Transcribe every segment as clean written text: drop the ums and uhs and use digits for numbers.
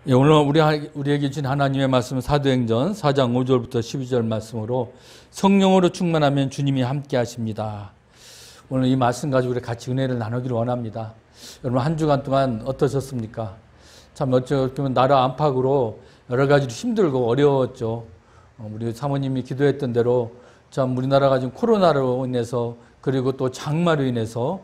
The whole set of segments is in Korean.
예, 오늘 우리에게 주신 하나님의 말씀은 사도행전 4장 5절부터 12절 말씀으로 성령으로 충만하면 주님이 함께 하십니다. 오늘 이 말씀 가지고 우리 같이 은혜를 나누기를 원합니다. 여러분 한 주간 동안 어떠셨습니까? 참 어쩌면 나라 안팎으로 여러 가지로 힘들고 어려웠죠. 우리 사모님이 기도했던 대로 참 우리나라가 지금 코로나로 인해서 그리고 또 장마로 인해서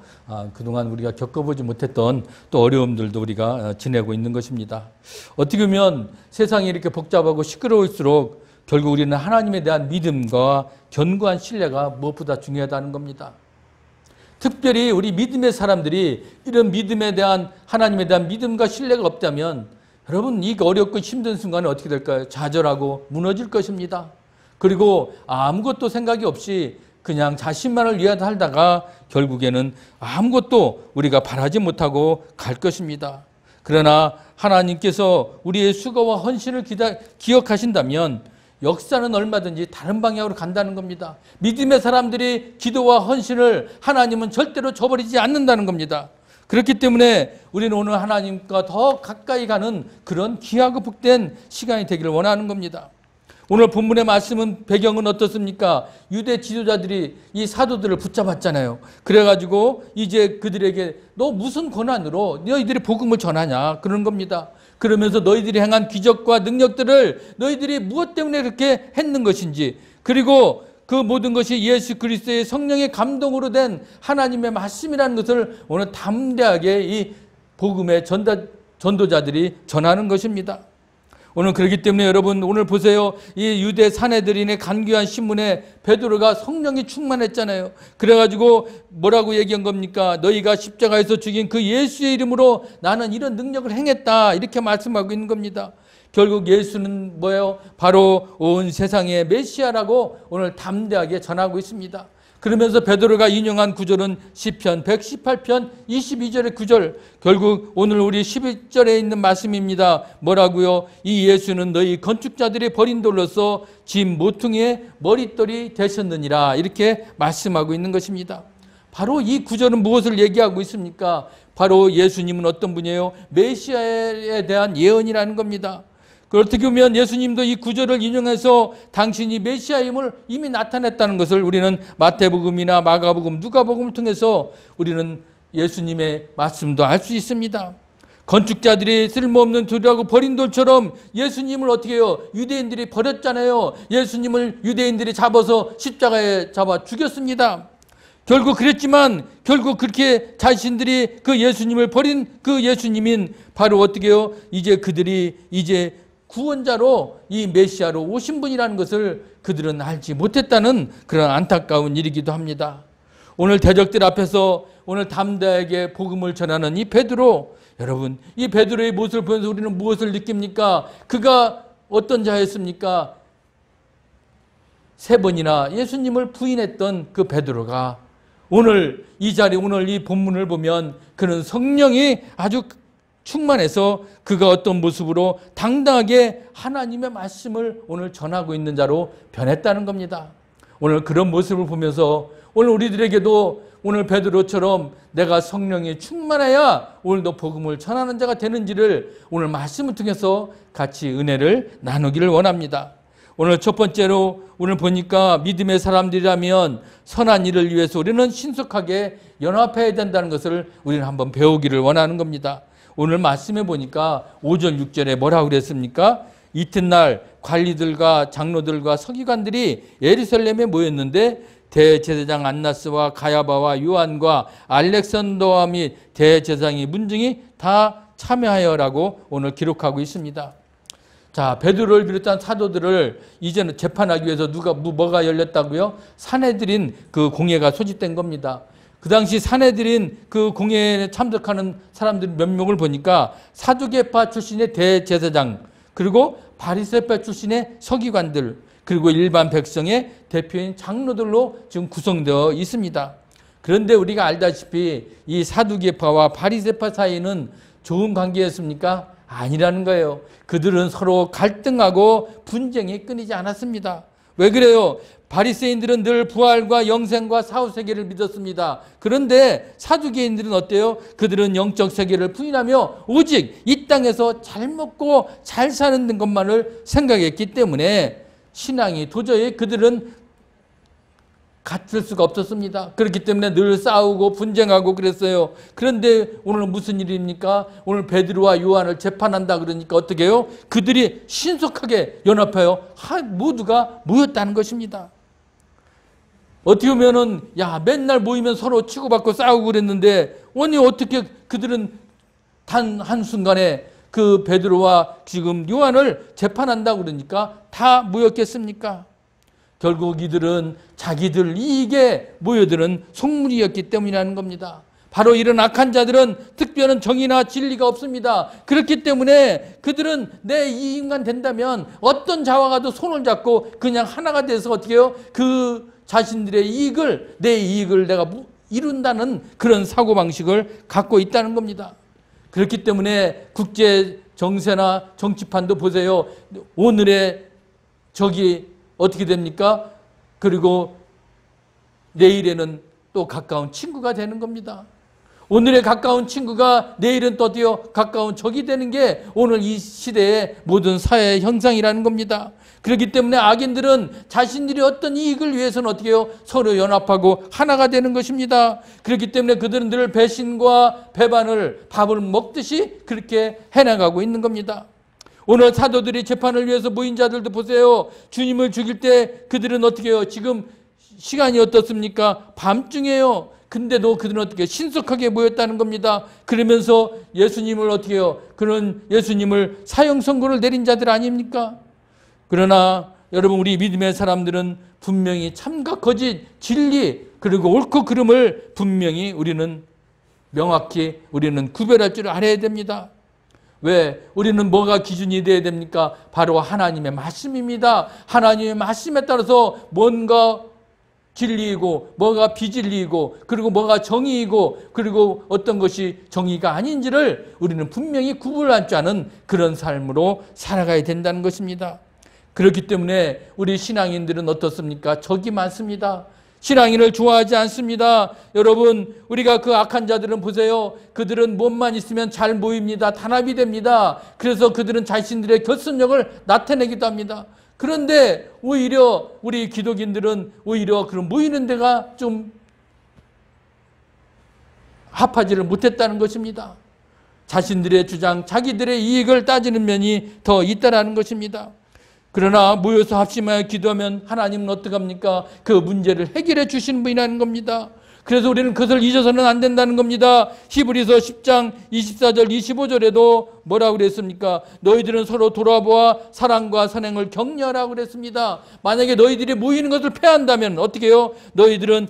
그동안 우리가 겪어보지 못했던 또 어려움들도 우리가 지내고 있는 것입니다. 어떻게 보면 세상이 이렇게 복잡하고 시끄러울수록 결국 우리는 하나님에 대한 믿음과 견고한 신뢰가 무엇보다 중요하다는 겁니다. 특별히 우리 믿음의 사람들이 이런 믿음에 대한 하나님에 대한 믿음과 신뢰가 없다면 여러분 이 어렵고 힘든 순간에 어떻게 될까요? 좌절하고 무너질 것입니다. 그리고 아무것도 생각이 없이 그냥 자신만을 위해 살다가 결국에는 아무것도 우리가 바라지 못하고 갈 것입니다. 그러나 하나님께서 우리의 수고와 헌신을 기억하신다면 역사는 얼마든지 다른 방향으로 간다는 겁니다. 믿음의 사람들이 기도와 헌신을 하나님은 절대로 저버리지 않는다는 겁니다. 그렇기 때문에 우리는 오늘 하나님과 더 가까이 가는 그런 귀하고 복된 시간이 되기를 원하는 겁니다. 오늘 본문의 말씀은 배경은 어떻습니까? 유대 지도자들이 이 사도들을 붙잡았잖아요. 그래가지고 이제 그들에게 너 무슨 권한으로 너희들이 복음을 전하냐 그런 겁니다. 그러면서 너희들이 행한 기적과 능력들을 너희들이 무엇 때문에 그렇게 했는 것인지, 그리고 그 모든 것이 예수 그리스도의 성령의 감동으로 된 하나님의 말씀이라는 것을 오늘 담대하게 이 복음의 전도자들이 전하는 것입니다. 오늘 그렇기 때문에 여러분 오늘 보세요. 이 유대 사내들인의 간교한 신문에 베드로가 성령이 충만했잖아요. 그래가지고 뭐라고 얘기한 겁니까? 너희가 십자가에서 죽인 그 예수의 이름으로 나는 이런 능력을 행했다 이렇게 말씀하고 있는 겁니다. 결국 예수는 뭐예요? 바로 온 세상의 메시아라고 오늘 담대하게 전하고 있습니다. 그러면서 베드로가 인용한 구절은 시편 118편 22절의 구절, 결국 오늘 우리 11절에 있는 말씀입니다. 뭐라고요? 이 예수는 너희 건축자들이 버린 돌로서 짐 모퉁이의 머릿돌이 되셨느니라 이렇게 말씀하고 있는 것입니다. 바로 이 구절은 무엇을 얘기하고 있습니까? 바로 예수님은 어떤 분이에요? 메시아에 대한 예언이라는 겁니다. 어떻게 보면 예수님도 이 구절을 인용해서 당신이 메시아임을 이미 나타냈다는 것을 우리는 마태복음이나 마가복음, 누가복음을 통해서 우리는 예수님의 말씀도 알 수 있습니다. 건축자들이 쓸모없는 돌이라고 버린 돌처럼 예수님을 어떻게 해요? 유대인들이 버렸잖아요. 예수님을 유대인들이 잡아서 십자가에 잡아 죽였습니다. 결국 그랬지만 결국 그렇게 자신들이 그 예수님을 버린 그 예수님인 바로 어떻게 해요? 이제 그들이 이제 구원자로 이 메시아로 오신 분이라는 것을 그들은 알지 못했다는 그런 안타까운 일이기도 합니다. 오늘 대적들 앞에서 오늘 담대하게 복음을 전하는 이 베드로, 여러분 이 베드로의 모습을 보면서 우리는 무엇을 느낍니까? 그가 어떤 자였습니까? 3번이나 예수님을 부인했던 그 베드로가 오늘 이 자리, 오늘 이 본문을 보면 그는 성령이 아주 충만해서 그가 어떤 모습으로 당당하게 하나님의 말씀을 오늘 전하고 있는 자로 변했다는 겁니다. 오늘 그런 모습을 보면서 오늘 우리들에게도 오늘 베드로처럼 내가 성령이 충만해야 오늘도 복음을 전하는 자가 되는지를 오늘 말씀을 통해서 같이 은혜를 나누기를 원합니다. 오늘 첫 번째로 오늘 보니까 믿음의 사람들이라면 선한 일을 위해서 우리는 신속하게 연합해야 된다는 것을 우리는 한번 배우기를 원하는 겁니다. 오늘 말씀해 보니까 5절 6절에 뭐라고 그랬습니까? 이튿날 관리들과 장로들과 서기관들이 예루살렘에 모였는데 대제사장 안나스와 가야바와 요한과 알렉산더와 및 대제사장이 문중이 다 참여하여라고 오늘 기록하고 있습니다. 자, 베드로를 비롯한 사도들을 이제는 재판하기 위해서 뭐가 열렸다고요? 사내들인 그 공회가 소집된 겁니다. 그 당시 사내들인 그 공회에 참석하는 사람들 몇 명을 보니까 사두개파 출신의 대제사장, 그리고 바리새파 출신의 서기관들, 그리고 일반 백성의 대표인 장로들로 지금 구성되어 있습니다. 그런데 우리가 알다시피 이 사두개파와 바리새파 사이는 좋은 관계였습니까? 아니라는 거예요. 그들은 서로 갈등하고 분쟁이 끊이지 않았습니다. 왜 그래요? 바리새인들은 늘 부활과 영생과 사후세계를 믿었습니다. 그런데 사두개인들은 어때요? 그들은 영적 세계를 부인하며 오직 이 땅에서 잘 먹고 잘 사는 것만을 생각했기 때문에 신앙이 도저히 그들은 같을 수가 없었습니다. 그렇기 때문에 늘 싸우고 분쟁하고 그랬어요. 그런데 오늘은 무슨 일입니까? 오늘 베드로와 요한을 재판한다 그러니까 어떻게 해요? 그들이 신속하게 연합하여 모두가 모였다는 것입니다. 어떻게 보면은 맨날 모이면 서로 치고받고 싸우고 그랬는데 아니 어떻게 그들은 단 한순간에 그 베드로와 지금 요한을 재판한다 그러니까 다 모였겠습니까? 결국 이들은 자기들 이익에 모여드는 속물이었기 때문이라는 겁니다. 바로 이런 악한 자들은 특별한 정의나 진리가 없습니다. 그렇기 때문에 그들은 내 이익만 된다면 어떤 자와 가도 손을 잡고 그냥 하나가 돼서 어떻게 해요? 그 자신들의 이익을, 내 이익을 내가 이룬다는 그런 사고방식을 갖고 있다는 겁니다. 그렇기 때문에 국제 정세나 정치판도 보세요. 오늘의 적이 어떻게 됩니까? 그리고 내일에는 또 가까운 친구가 되는 겁니다. 오늘의 가까운 친구가 내일은 또 어때요? 가까운 적이 되는 게 오늘 이 시대의 모든 사회의 현상이라는 겁니다. 그렇기 때문에 악인들은 자신들이 어떤 이익을 위해서는 어떻게 해요? 서로 연합하고 하나가 되는 것입니다. 그렇기 때문에 그들은 늘 배신과 배반을 밥을 먹듯이 그렇게 해나가고 있는 겁니다. 오늘 사도들이 재판을 위해서 모인 자들도 보세요. 주님을 죽일 때 그들은 어떻게 해요? 지금 시간이 어떻습니까? 밤중이에요. 근데도 그들은 어떻게 신속하게 모였다는 겁니다. 그러면서 예수님을 어떻게 해요? 그런 예수님을 사형 선고를 내린 자들 아닙니까? 그러나 여러분 우리 믿음의 사람들은 분명히 참과 거짓, 진리 그리고 옳고 그름을 분명히 우리는 명확히 우리는 구별할 줄 알아야 됩니다. 왜? 우리는 뭐가 기준이 되어야 됩니까? 바로 하나님의 말씀입니다. 하나님의 말씀에 따라서 뭔가 진리이고 뭐가 비진리이고 그리고 뭐가 정의이고 그리고 어떤 것이 정의가 아닌지를 우리는 분명히 구분할 줄 아는 그런 삶으로 살아가야 된다는 것입니다. 그렇기 때문에 우리 신앙인들은 어떻습니까? 적이 많습니다. 신앙인을 좋아하지 않습니다. 여러분 우리가 그 악한 자들은 보세요. 그들은 몸만 있으면 잘 모입니다. 단합이 됩니다. 그래서 그들은 자신들의 결속력을 나타내기도 합니다. 그런데 오히려 우리 기독인들은 오히려 그런 모이는 데가 좀 합하지를 못했다는 것입니다. 자신들의 주장, 자기들의 이익을 따지는 면이 더 있다라는 것입니다. 그러나 모여서 합심하여 기도하면 하나님은 어떻게 합니까? 그 문제를 해결해 주시는 분이라는 겁니다. 그래서 우리는 그것을 잊어서는 안 된다는 겁니다. 히브리서 10장 24절 25절에도 뭐라고 그랬습니까? 너희들은 서로 돌아보아 사랑과 선행을 격려하라고 그랬습니다. 만약에 너희들이 모이는 것을 패한다면 어떻게 해요? 너희들은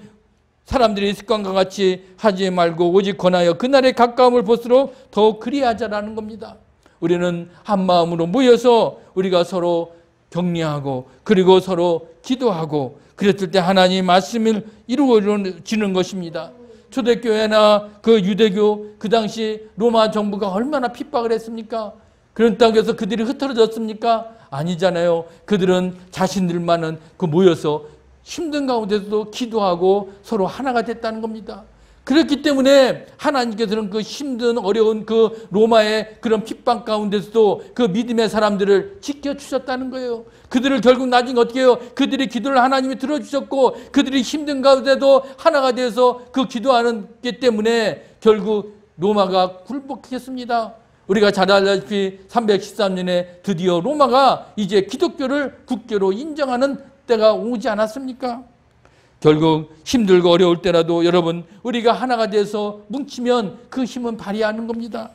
사람들이 습관과 같이 하지 말고 오직 권하여 그날의 가까움을 볼수록 더욱 그리하자라는 겁니다. 우리는 한 마음으로 모여서 우리가 서로 격려하고 그리고 서로 기도하고 그랬을 때 하나님 말씀을 이루어지는 것입니다. 초대교회나 그 유대교 그 당시 로마 정부가 얼마나 핍박을 했습니까? 그렇다고 해서 그들이 흩어졌습니까? 아니잖아요. 그들은 자신들만은 모여서 힘든 가운데서도 기도하고 서로 하나가 됐다는 겁니다. 그렇기 때문에 하나님께서는 그 힘든 어려운 그 로마의 그런 핍박 가운데서도 그 믿음의 사람들을 지켜주셨다는 거예요. 그들을 결국 나중에 어떻게 해요? 그들의 기도를 하나님이 들어주셨고 그들이 힘든 가운데도 하나가 돼서 그 기도하는 게 때문에 결국 로마가 굴복했습니다. 우리가 잘 알다시피 313년에 드디어 로마가 이제 기독교를 국교로 인정하는 때가 오지 않았습니까? 결국 힘들고 어려울 때라도 여러분 우리가 하나가 돼서 뭉치면 그 힘은 발휘하는 겁니다.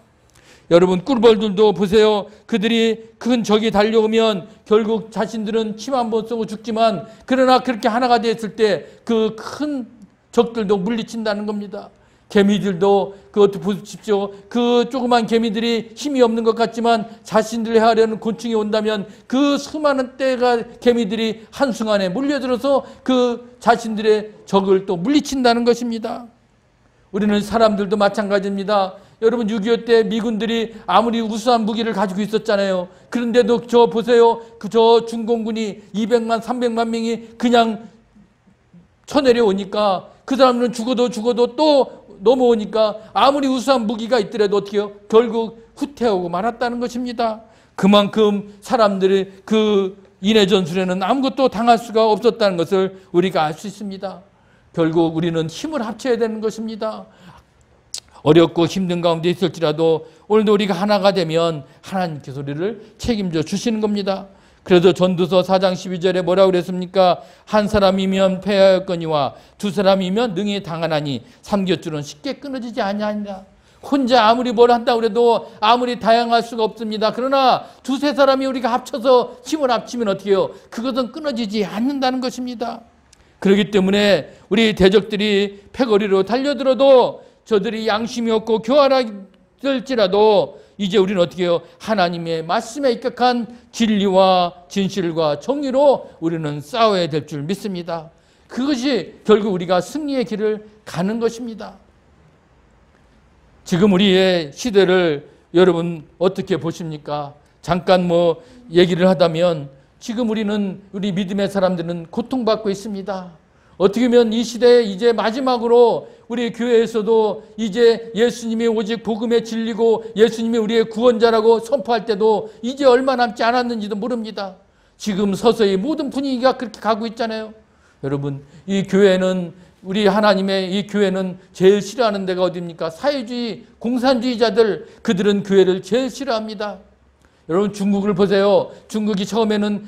여러분 꿀벌들도 보세요. 그들이 큰 적이 달려오면 결국 자신들은 침 한 번 쏘고 죽지만 그러나 그렇게 하나가 됐을 때 그 큰 적들도 물리친다는 겁니다. 개미들도 그것도 보십시오. 그 조그만 개미들이 힘이 없는 것 같지만 자신들이 하려는 곤충이 온다면 그 수많은 떼가 개미들이 한순간에 몰려들어서 그 자신들의 적을 또 물리친다는 것입니다. 우리는 사람들도 마찬가지입니다. 여러분 6.25 때 미군들이 아무리 우수한 무기를 가지고 있었잖아요. 그런데도 저 보세요. 저 중공군이 200만 300만 명이 그냥 쳐내려오니까 그 사람들은 죽어도 또 넘어오니까 아무리 우수한 무기가 있더라도 어떻게 해요? 결국 후퇴하고 말았다는 것입니다. 그만큼 사람들이 그 인해 전술에는 아무것도 당할 수가 없었다는 것을 우리가 알 수 있습니다. 결국 우리는 힘을 합쳐야 되는 것입니다. 어렵고 힘든 가운데 있을지라도 오늘도 우리가 하나가 되면 하나님께서 우리를 책임져 주시는 겁니다. 그래서 전도서 4장 12절에 뭐라고 그랬습니까? 한 사람이면 패하였거니와 두 사람이면 능히 당하나니 삼겹줄은 쉽게 끊어지지 아니하니라. 혼자 아무리 뭘 한다고 해도 아무리 다양할 수가 없습니다. 그러나 두세 사람이 우리가 합쳐서 힘을 합치면 어떻게 해요? 그것은 끊어지지 않는다는 것입니다. 그렇기 때문에 우리 대적들이 패거리로 달려들어도 저들이 양심이 없고 교활할지라도 이제 우리는 어떻게 해요? 하나님의 말씀에 입각한 진리와 진실과 정의로 우리는 싸워야 될 줄 믿습니다. 그것이 결국 우리가 승리의 길을 가는 것입니다. 지금 우리의 시대를 여러분 어떻게 보십니까? 잠깐 얘기를 하다면 지금 우리 믿음의 사람들은 고통받고 있습니다. 어떻게 보면 이 시대에 이제 마지막으로 우리 교회에서도 이제 예수님이 오직 복음의 진리고 예수님이 우리의 구원자라고 선포할 때도 이제 얼마 남지 않았는지도 모릅니다. 지금 서서히 모든 분위기가 그렇게 가고 있잖아요. 여러분, 이 교회는 우리 하나님의 이 교회는 제일 싫어하는 데가 어디입니까? 사회주의, 공산주의자들, 그들은 교회를 제일 싫어합니다. 여러분 중국을 보세요. 중국이 처음에는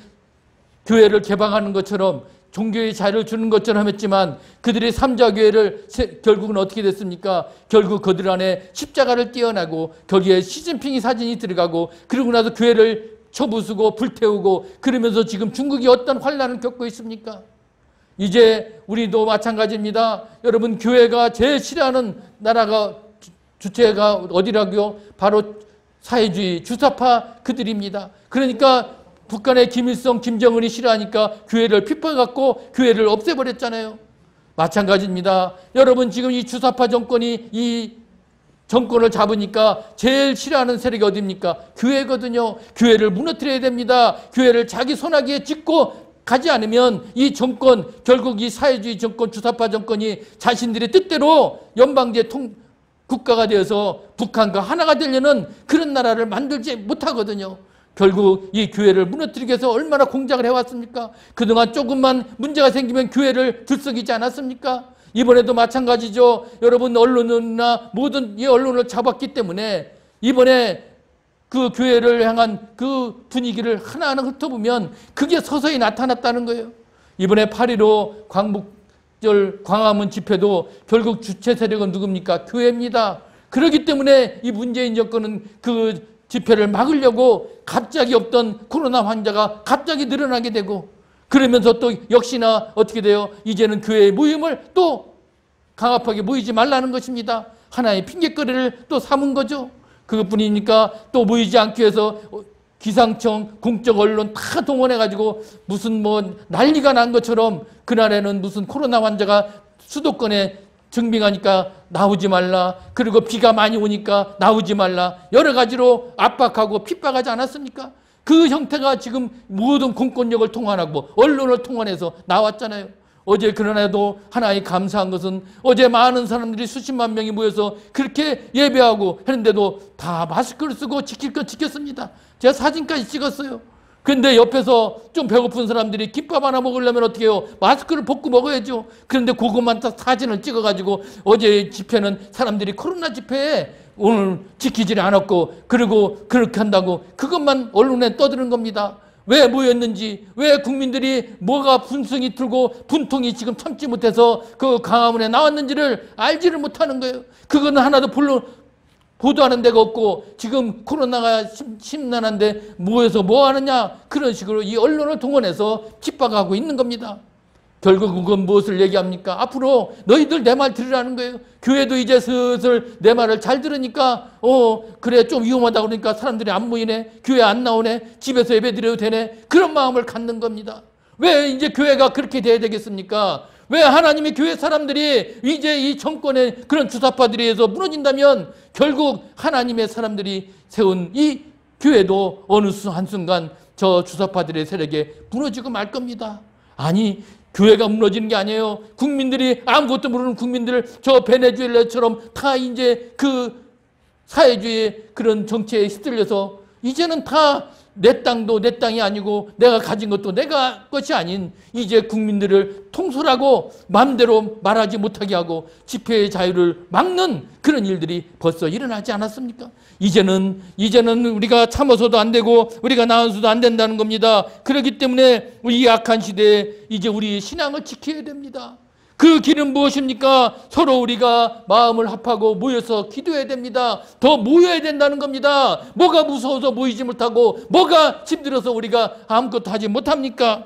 교회를 개방하는 것처럼 종교의 자유를 주는 것처럼 했지만 그들이 삼자교회를 결국은 어떻게 됐습니까? 결국 그들 안에 십자가를 띄어내고 거기에 시진핑이 사진이 들어가고 그러고 나서 교회를 쳐부수고 불태우고 그러면서 지금 중국이 어떤 환란을 겪고 있습니까? 이제 우리도 마찬가지입니다. 여러분 교회가 제일 싫어하는 나라가 주체가 어디라고요? 바로 사회주의 주사파 그들입니다. 그러니까 북한의 김일성, 김정은이 싫어하니까 교회를 핍박해갖고 교회를 없애버렸잖아요. 마찬가지입니다. 여러분 지금 이 주사파 정권이 이 정권을 잡으니까 제일 싫어하는 세력이 어디입니까? 교회거든요. 교회를 무너뜨려야 됩니다. 교회를 자기 손아귀에 짚고 가지 않으면 이 정권, 결국 이 사회주의 정권, 주사파 정권이 자신들의 뜻대로 연방제 국가가 되어서 북한과 하나가 되려는 그런 나라를 만들지 못하거든요. 결국 이 교회를 무너뜨리기 위해서 얼마나 공작을 해왔습니까? 그동안 조금만 문제가 생기면 교회를 들썩이지 않았습니까? 이번에도 마찬가지죠. 여러분 언론이나 모든 이 언론을 잡았기 때문에 이번에 그 교회를 향한 그 분위기를 하나하나 훑어보면 그게 서서히 나타났다는 거예요. 이번에 8.15 광복절 광화문 집회도 결국 주체 세력은 누굽니까? 교회입니다. 그렇기 때문에 이 문재인 정권은 그 집회를 막으려고 갑자기 없던 코로나 환자가 갑자기 늘어나게 되고 그러면서 또 역시나 어떻게 돼요? 이제는 교회의 모임을 또 강압하게 모이지 말라는 것입니다. 하나의 핑계거리를 또 삼은 거죠. 그것뿐이니까 또 모이지 않기 위해서 기상청, 공적 언론 다 동원해가지고 무슨 난리가 난 것처럼 그날에는 무슨 코로나 환자가 수도권에 증빙하니까 나오지 말라. 그리고 비가 많이 오니까 나오지 말라. 여러 가지로 압박하고 핍박하지 않았습니까? 그 형태가 지금 모든 공권력을 통한하고 언론을 통한해서 나왔잖아요. 어제 그러나도 하나의 감사한 것은 어제 많은 사람들이 수십만 명이 모여서 그렇게 예배하고 했는데도 다 마스크를 쓰고 지킬 건 지켰습니다. 제가 사진까지 찍었어요. 그런데 옆에서 좀 배고픈 사람들이 김밥 하나 먹으려면 어떻게 해요? 마스크를 벗고 먹어야죠. 그런데 그것만 딱 사진을 찍어가지고 어제 집회는 사람들이 코로나 집회에 오늘 지키지를 않았고 그리고 그렇게 한다고 그것만 언론에 떠드는 겁니다. 왜 모였는지, 왜 국민들이 뭐가 분성이 들고 분통이 지금 참지 못해서 그 광화문에 나왔는지를 알지를 못하는 거예요. 그거는 하나도 보도하는 데가 없고 지금 코로나가 심란한데 모여서 뭐 하느냐 그런 식으로 이 언론을 동원해서 핍박하고 있는 겁니다. 결국 그건 무엇을 얘기합니까? 앞으로 너희들 내 말 들으라는 거예요. 교회도 이제 슬슬 내 말을 잘 들으니까 그래 좀 위험하다 그러니까 사람들이 안 모이네. 교회 안 나오네. 집에서 예배 드려도 되네. 그런 마음을 갖는 겁니다. 왜 이제 교회가 그렇게 돼야 되겠습니까? 왜 하나님의 교회 사람들이 이제 이 정권의 그런 주사파들에 의해서 무너진다면 결국 하나님의 사람들이 세운 이 교회도 어느 한순간 저 주사파들의 세력에 무너지고 말 겁니다. 아니, 교회가 무너지는 게 아니에요. 국민들이 아무것도 모르는 국민들 저 베네수엘라처럼 다 이제 그 사회주의 그런 정치에 휩쓸려서 이제는 다 내 땅도 내 땅이 아니고 내가 가진 것도 내가 것이 아닌 이제 국민들을 통솔하고 마음대로 말하지 못하게 하고 집회의 자유를 막는 그런 일들이 벌써 일어나지 않았습니까? 이제는 우리가 참아서도 안 되고 우리가 나아서도 안 된다는 겁니다. 그렇기 때문에 이 악한 시대에 이제 우리 신앙을 지켜야 됩니다. 그 길은 무엇입니까? 서로 우리가 마음을 합하고 모여서 기도해야 됩니다. 더 모여야 된다는 겁니다. 뭐가 무서워서 모이지 못하고 뭐가 힘들어서 우리가 아무것도 하지 못합니까?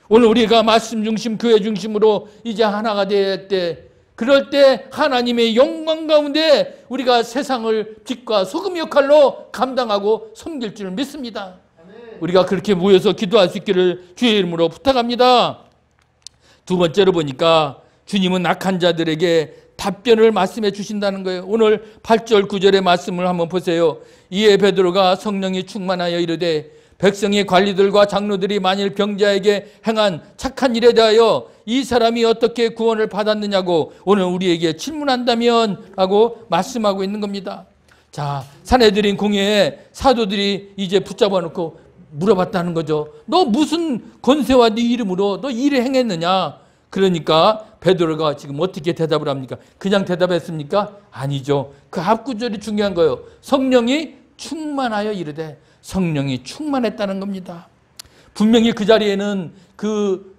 오늘 우리가 말씀 중심, 교회 중심으로 이제 하나가 될 때, 그럴 때 하나님의 영광 가운데 우리가 세상을 빛과 소금 역할로 감당하고 섬길 줄 믿습니다. 우리가 그렇게 모여서 기도할 수 있기를 주의 이름으로 부탁합니다. 두 번째로 보니까 주님은 악한 자들에게 답변을 말씀해 주신다는 거예요. 오늘 8절 9절의 말씀을 한번 보세요. 이에 베드로가 성령이 충만하여 이르되 백성의 관리들과 장로들이 만일 병자에게 행한 착한 일에 대하여 이 사람이 어떻게 구원을 받았느냐고 오늘 우리에게 질문한다면 라고 말씀하고 있는 겁니다. 자, 산헤드린 공회에 사도들이 이제 붙잡아 놓고 물어봤다는 거죠. 너 무슨 권세와 네 이름으로 너 일을 행했느냐? 그러니까 베드로가 지금 어떻게 대답을 합니까? 그냥 대답했습니까? 아니죠. 그 앞구절이 중요한 거예요. 성령이 충만하여 이르되, 성령이 충만했다는 겁니다. 분명히 그 자리에는 그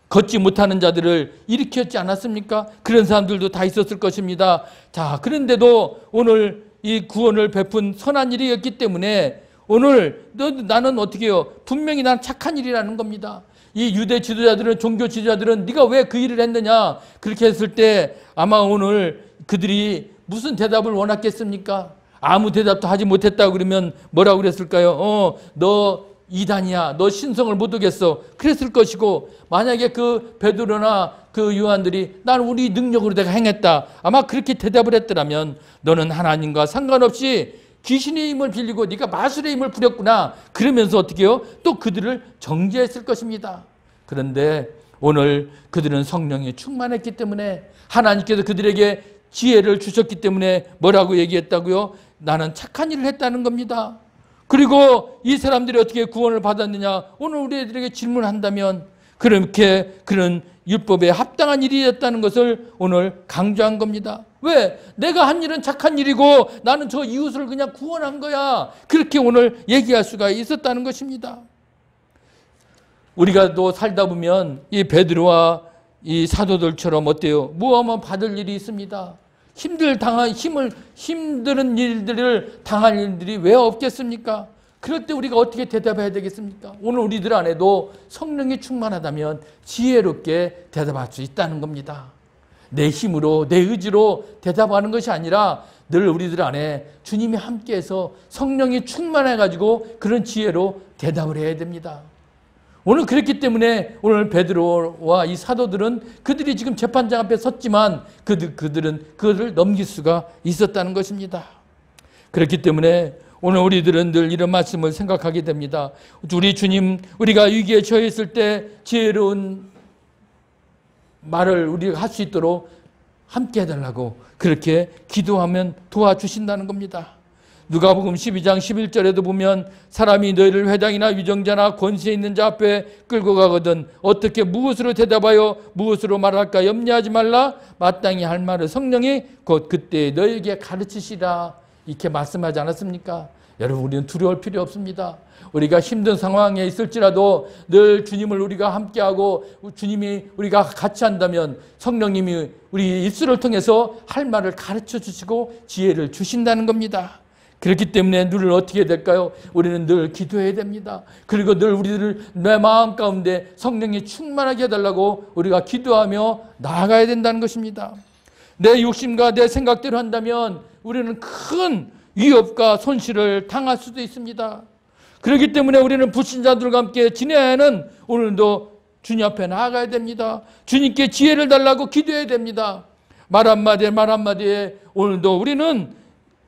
걷지 못하는 자들을 일으켰지 않았습니까? 그런 사람들도 다 있었을 것입니다. 자, 그런데도 오늘 이 구원을 베푼 선한 일이었기 때문에 오늘 나는 어떻게 해요? 분명히 난 착한 일이라는 겁니다. 이 유대 지도자들은, 종교 지도자들은 네가 왜 그 일을 했느냐 그렇게 했을 때 아마 오늘 그들이 무슨 대답을 원했겠습니까? 아무 대답도 하지 못했다고 그러면 뭐라고 그랬을까요? 너 이단이야, 너 신성을 못 오겠어, 그랬을 것이고, 만약에 그 베드로나 그 요한들이 난 우리 능력으로 내가 행했다, 아마 그렇게 대답을 했더라면 너는 하나님과 상관없이 귀신의 힘을 빌리고 네가 마술의 힘을 부렸구나, 그러면서 어떻게 해요? 또 그들을 정죄했을 것입니다. 그런데 오늘 그들은 성령이 충만했기 때문에, 하나님께서 그들에게 지혜를 주셨기 때문에 뭐라고 얘기했다고요? 나는 착한 일을 했다는 겁니다. 그리고 이 사람들이 어떻게 구원을 받았느냐? 오늘 우리들에게 질문한다면 그렇게 그런 율법에 합당한 일이었다는 것을 오늘 강조한 겁니다. 왜? 내가 한 일은 착한 일이고 나는 저 이웃을 그냥 구원한 거야, 그렇게 오늘 얘기할 수가 있었다는 것입니다. 우리가 또 살다 보면 이 베드로와 이 사도들처럼 어때요? 무엇만 받을 일이 있습니다. 힘든 일들을 당할 일들이 왜 없겠습니까? 그럴 때 우리가 어떻게 대답해야 되겠습니까? 오늘 우리들 안에도 성령이 충만하다면 지혜롭게 대답할 수 있다는 겁니다. 내 힘으로, 내 의지로 대답하는 것이 아니라 늘 우리들 안에 주님이 함께해서 성령이 충만해가지고 그런 지혜로 대답을 해야 됩니다. 오늘 그랬기 때문에 오늘 베드로와 이 사도들은 그들이 지금 재판장 앞에 섰지만 그들은 그것을 넘길 수가 있었다는 것입니다. 그렇기 때문에 오늘 우리들은 늘 이런 말씀을 생각하게 됩니다. 우리 주님, 우리가 위기에 처했을 때 지혜로운 말을 우리가 할 수 있도록 함께 해달라고 그렇게 기도하면 도와주신다는 겁니다. 누가복음 12장 11절에도 보면 사람이 너희를 회당이나 위정자나 권세 있는 자 앞에 끌고 가거든 어떻게 무엇으로 대답하여 무엇으로 말할까 염려하지 말라. 마땅히 할 말을 성령이 곧 그때 너희에게 가르치시라, 이렇게 말씀하지 않았습니까? 여러분, 우리는 두려울 필요 없습니다. 우리가 힘든 상황에 있을지라도 늘 주님을 우리가 함께하고 주님이 우리가 같이 한다면 성령님이 우리 입술을 통해서 할 말을 가르쳐 주시고 지혜를 주신다는 겁니다. 그렇기 때문에 늘 어떻게 될까요? 우리는 늘 기도해야 됩니다. 그리고 늘 우리들을 내 마음 가운데 성령이 충만하게 해달라고 우리가 기도하며 나아가야 된다는 것입니다. 내 욕심과 내 생각대로 한다면 우리는 큰 위협과 손실을 당할 수도 있습니다. 그렇기 때문에 우리는 불신자들과 함께 지내야 하는 오늘도 주님 앞에 나아가야 됩니다. 주님께 지혜를 달라고 기도해야 됩니다. 말 한마디에 오늘도 우리는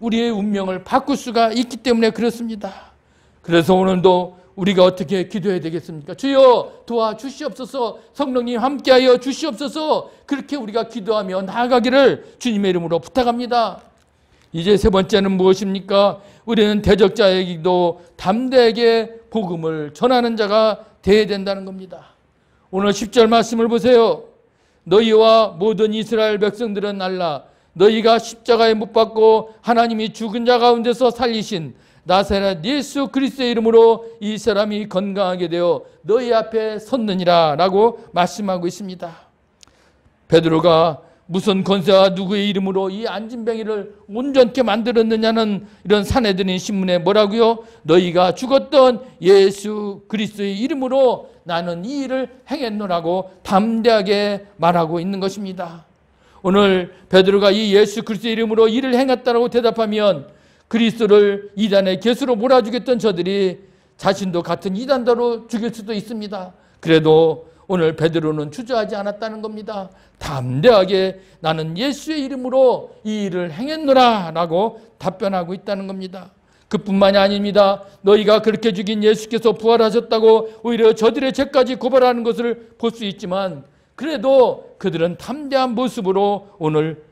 우리의 운명을 바꿀 수가 있기 때문에 그렇습니다. 그래서 오늘도 우리가 어떻게 기도해야 되겠습니까? 주여 도와주시옵소서, 성령님 함께하여 주시옵소서, 그렇게 우리가 기도하며 나아가기를 주님의 이름으로 부탁합니다. 이제 세 번째는 무엇입니까? 우리는 대적자에게도 담대하게 복음을 전하는 자가 되어야 된다는 겁니다. 오늘 10절 말씀을 보세요. 너희와 모든 이스라엘 백성들은 알라. 너희가 십자가에 못 박고 하나님이 죽은 자 가운데서 살리신 나사렛 예수 그리스도의 이름으로 이 사람이 건강하게 되어 너희 앞에 섰느니라 라고 말씀하고 있습니다. 베드로가 무슨 권세와 누구의 이름으로 이 안진뱅이를 온전케 만들었느냐는 이런 산헤드린 신문에 뭐라고요? 너희가 죽었던 예수 그리스도의 이름으로 나는 이 일을 행했노라고 담대하게 말하고 있는 것입니다. 오늘 베드로가 이 예수 그리스도의 이름으로 일을 행했다라고 대답하면 그리스도를 이단의 개수로 몰아주겠던 저들이 자신도 같은 이단자로 죽일 수도 있습니다. 그래도 오늘 베드로는 주저하지 않았다는 겁니다. 담대하게 나는 예수의 이름으로 이 일을 행했노라 라고 답변하고 있다는 겁니다. 그뿐만이 아닙니다. 너희가 그렇게 죽인 예수께서 부활하셨다고 오히려 저들의 죄까지 고발하는 것을 볼 수 있지만 그래도 그들은 담대한 모습으로 오늘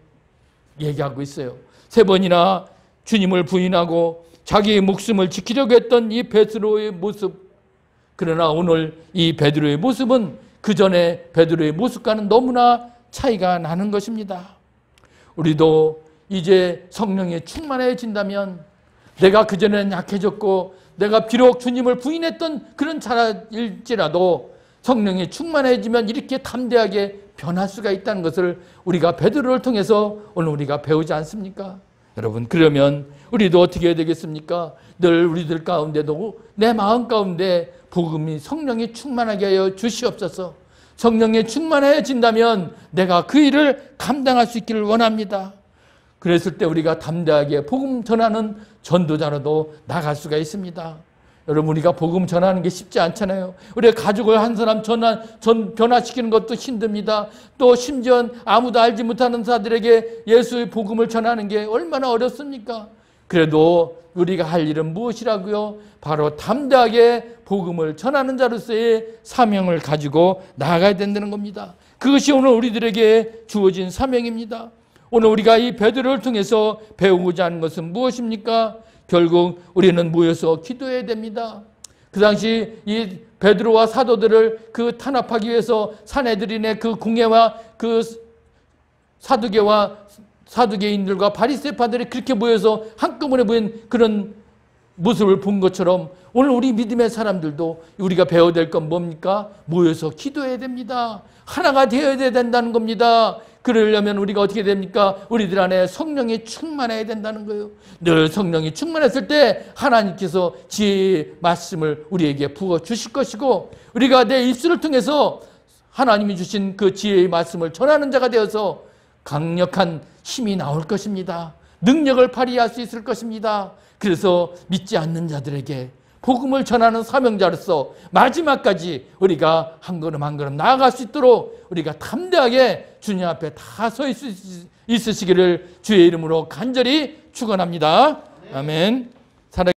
얘기하고 있어요. 3번이나 주님을 부인하고 자기의 목숨을 지키려고 했던 이 베드로의 모습, 그러나 오늘 이 베드로의 모습은 그 전에 베드로의 모습과는 너무나 차이가 나는 것입니다. 우리도 이제 성령에 충만해진다면 내가 그전에는 약해졌고 내가 비록 주님을 부인했던 그런 자일지라도 성령에 충만해지면 이렇게 담대하게 변할 수가 있다는 것을 우리가 베드로를 통해서 오늘 우리가 배우지 않습니까? 여러분, 그러면 우리도 어떻게 해야 되겠습니까? 늘 우리들 가운데도 내 마음 가운데 복음이 성령이 충만하게 하여 주시옵소서. 성령에 충만해진다면 내가 그 일을 감당할 수 있기를 원합니다. 그랬을 때 우리가 담대하게 복음 전하는 전도자로도 나갈 수가 있습니다. 여러분, 우리가 복음 전하는 게 쉽지 않잖아요. 우리가 가족을 한 사람 변화시키는 것도 힘듭니다. 또 심지어 아무도 알지 못하는 자들에게 예수의 복음을 전하는 게 얼마나 어렵습니까? 그래도 우리가 할 일은 무엇이라고요? 바로 담대하게 복음을 전하는 자로서의 사명을 가지고 나아가야 된다는 겁니다. 그것이 오늘 우리들에게 주어진 사명입니다. 오늘 우리가 이 베드로를 통해서 배우고자 하는 것은 무엇입니까? 결국 우리는 모여서 기도해야 됩니다. 그 당시 이 베드로와 사도들을 그 탄압하기 위해서 산헤드린의 그 공회와 그 사두개인들과 바리새파들이 그렇게 모여서 한꺼번에 모인 그런 모습을 본 것처럼 오늘 우리 믿음의 사람들도 우리가 배워야 될 건 뭡니까? 모여서 기도해야 됩니다. 하나가 되어야 된다는 겁니다. 그러려면 우리가 어떻게 됩니까? 우리들 안에 성령이 충만해야 된다는 거예요. 늘 성령이 충만했을 때 하나님께서 지혜의 말씀을 우리에게 부어주실 것이고 우리가 내 입술을 통해서 하나님이 주신 그 지혜의 말씀을 전하는 자가 되어서 강력한 힘이 나올 것입니다. 능력을 발휘할 수 있을 것입니다. 그래서 믿지 않는 자들에게 복음을 전하는 사명자로서 마지막까지 우리가 한 걸음 한 걸음 나아갈 수 있도록 우리가 담대하게 주님 앞에 다 서 있으시기를 주의 이름으로 간절히 축원합니다. 아멘.